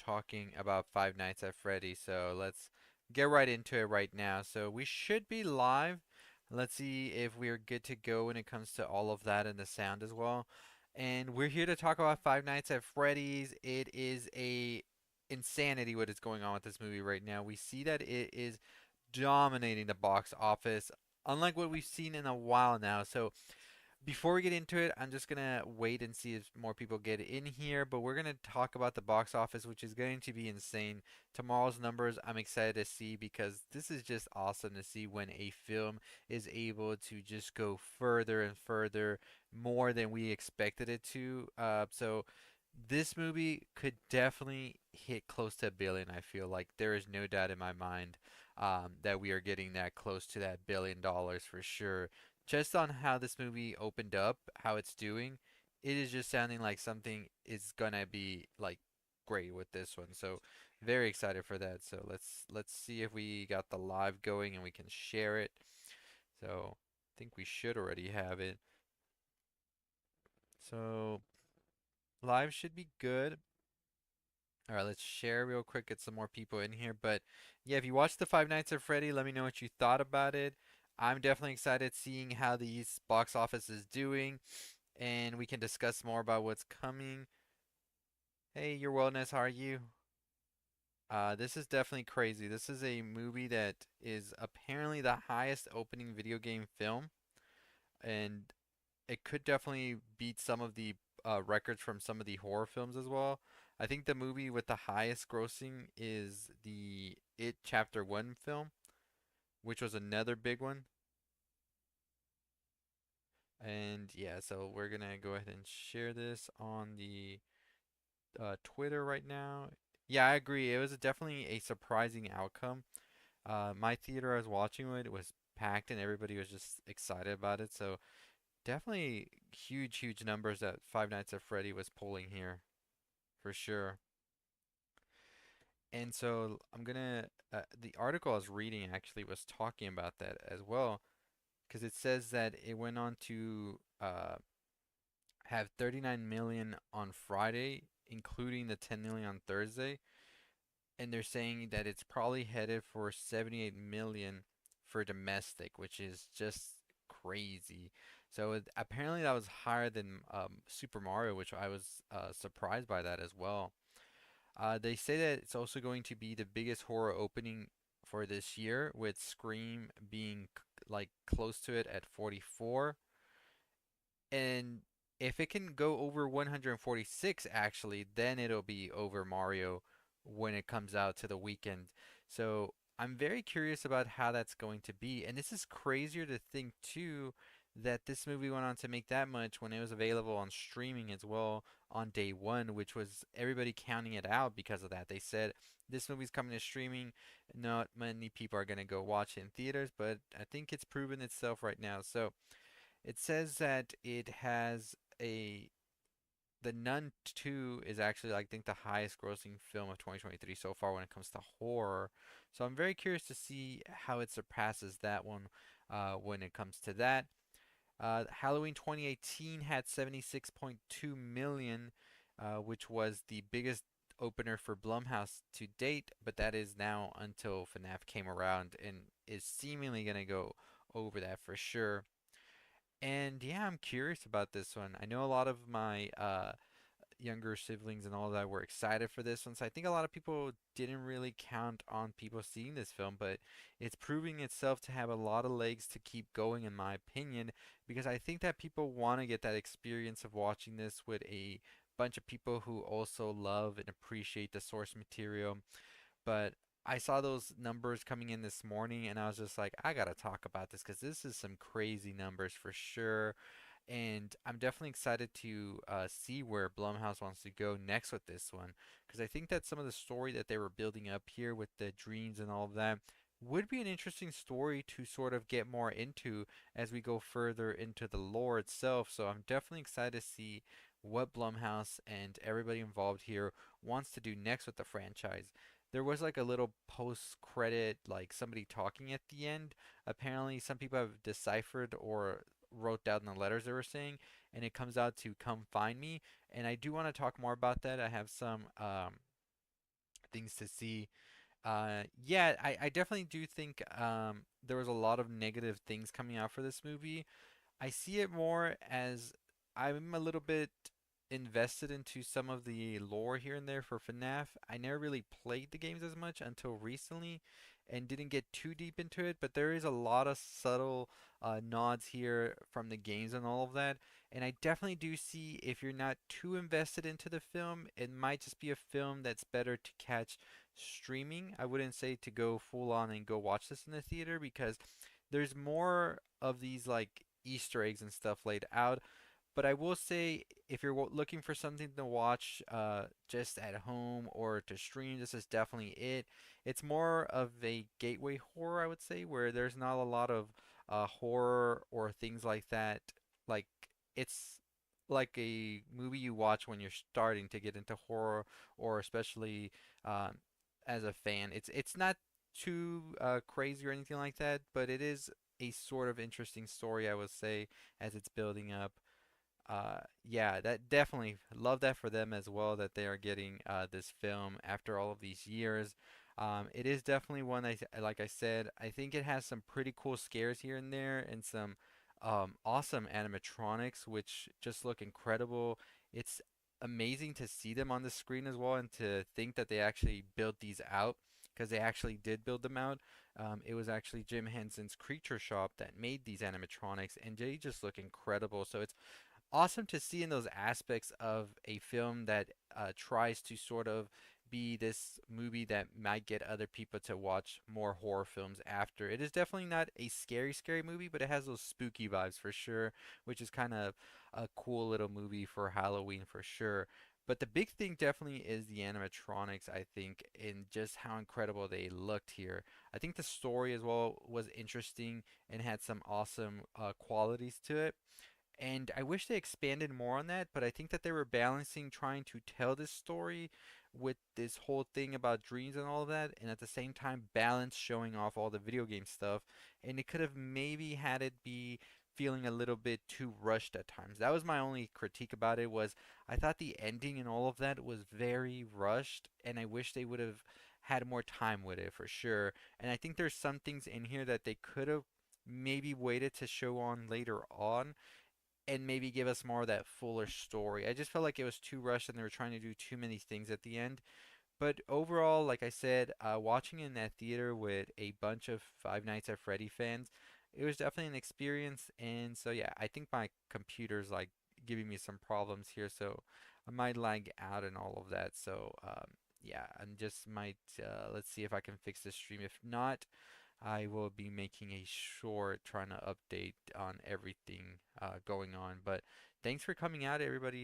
talking about Five Nights at Freddy's. So let's get right into it right now. So we should be live. Let's see if we're good to go when it comes to all of that and the sound as well. And we're here to talk about Five Nights at Freddy's. It is a insanity what is going on with this movie right now. We see that it is dominating the box office, unlike what we've seen in a while now. So before we get into it, I'm just gonna wait and see if more people get in here, but we're gonna talk about the box office, which is going to be insane. Tomorrow's numbers, I'm excited to see because this is just awesome to see when a film is able to just go further and further, more than we expected it to. So this movie could definitely hit close to a billion. I feel like there is no doubt in my mind that we are getting that close to that $1 billion for sure. Just on how this movie opened up, how it's doing, it is just sounding like something is gonna be like great with this one. So very excited for that. So let's see if we got the live going and we can share it. So I think we should already have it. So live should be good. All right, let's share real quick, get some more people in here. But yeah, if you watched the Five Nights at Freddy, let me know what you thought about it. I'm definitely excited seeing how these box office is doing, and we can discuss more about what's coming. Hey, Your Wellness, how are you? This is definitely crazy. This is a movie that is apparently the highest opening video game film, and it could definitely beat some of the records from some of the horror films as well. I think the movie with the highest grossing is the It Chapter 1 film, which was another big one. And yeah, so we're gonna go ahead and share this on the Twitter right now. Yeah, I agree. It was definitely a surprising outcome. My theater I was watching it was packed and everybody was just excited about it. So definitely huge, huge numbers that Five Nights at Freddy was pulling here for sure. And so I'm gonna the article I was reading actually was talking about that as well because it says that it went on to have 39 million on Friday, including the 10 million on Thursday, and they're saying that it's probably headed for 78 million for domestic, which is just crazy. So apparently that was higher than Super Mario, which I was surprised by that as well. They say that it's also going to be the biggest horror opening for this year, with Scream being like close to it at 44. And if it can go over 146 actually, then it'll be over Mario when it comes out to the weekend. So I'm very curious about how that's going to be. And this is crazier to think too that this movie went on to make that much when it was available on streaming as well on day one, which was everybody counting it out because of that. They said this movie's coming to streaming, not many people are going to go watch it in theaters, but I think it's proven itself right now. So it says that it has a The Nun 2 is actually, I think, the highest grossing film of 2023 so far when it comes to horror. So I'm very curious to see how it surpasses that one when it comes to that. Halloween 2018 had 76.2 million, which was the biggest opener for Blumhouse to date, but that is now until FNAF came around and is seemingly going to go over that for sure. And yeah, I'm curious about this one. I know a lot of my younger siblings and all that were excited for this one, so I think a lot of people didn't really count on people seeing this film, but it's proving itself to have a lot of legs to keep going, in my opinion, because I think that people want to get that experience of watching this with a bunch of people who also love and appreciate the source material. But I saw those numbers coming in this morning and I was just like, I gotta talk about this because this is some crazy numbers for sure. And I'm definitely excited to see where Blumhouse wants to go next with this one because I think that some of the story that they were building up here with the dreams and all of that would be an interesting story to sort of get more into as we go further into the lore itself. So I'm definitely excited to see what Blumhouse and everybody involved here wants to do next with the franchise. There was like a little post credit, like somebody talking at the end. Apparently, some people have deciphered or wrote down the letters they were saying, and it comes out to "Come find me." And I do want to talk more about that. I have some scenes to see. Yeah, I definitely do think there was a lot of negative things coming out for this movie. I see it more as I'm a little bit invested into some of the lore here and there for FNAF. I never really played the games as much until recently and didn't get too deep into it, but there is a lot of subtle nods here from the games and all of that. And I definitely do see if you're not too invested into the film, it might just be a film that's better to catch streaming. I wouldn't say to go full on and go watch this in the theater because there's more of these like Easter eggs and stuff laid out. But I will say, if you're looking for something to watch just at home or to stream, this is definitely it. It's more of a gateway horror, I would say, where there's not a lot of horror or things like that. Like, it's like a movie you watch when you're starting to get into horror, or especially um, as a fan. It's not too crazy or anything like that, but it is a sort of interesting story, I would say, as it's building up. Yeah, that definitely love that for them as well that they are getting this film after all of these years. It is definitely one like I said, I think it has some pretty cool scares here and there and some awesome animatronics which just look incredible. It's amazing to see them on the screen as well and to think that they actually built these out because they actually did build them out. It was actually Jim Henson's Creature Shop that made these animatronics and they just look incredible. So it's awesome to see in those aspects of a film that tries to sort of be this movie that might get other people to watch more horror films after. It is definitely not a scary movie, but it has those spooky vibes for sure, which is kind of a cool little movie for Halloween for sure. But the big thing definitely is the animatronics, I think, and just how incredible they looked here. I think the story as well was interesting and had some awesome qualities to it. And I wish they expanded more on that, but I think that they were balancing trying to tell this story with this whole thing about dreams and all of that, and at the same time balance showing off all the video game stuff. And it could have maybe had it be feeling a little bit too rushed at times. That was my only critique about it was I thought the ending and all of that was very rushed, and I wish they would have had more time with it for sure. And I think there's some things in here that they could have maybe waited to show on later on and maybe give us more of that fuller story. I just felt like it was too rushed and they were trying to do too many things at the end. But overall, like I said, watching in that theater with a bunch of Five Nights at Freddy fans, it was definitely an experience. And so, yeah, I think my computer's like giving me some problems here, so I might lag out and all of that. So, yeah, and just might let's see if I can fix the stream. If not, I will be making a short trying to update on everything going on. But thanks for coming out, everybody.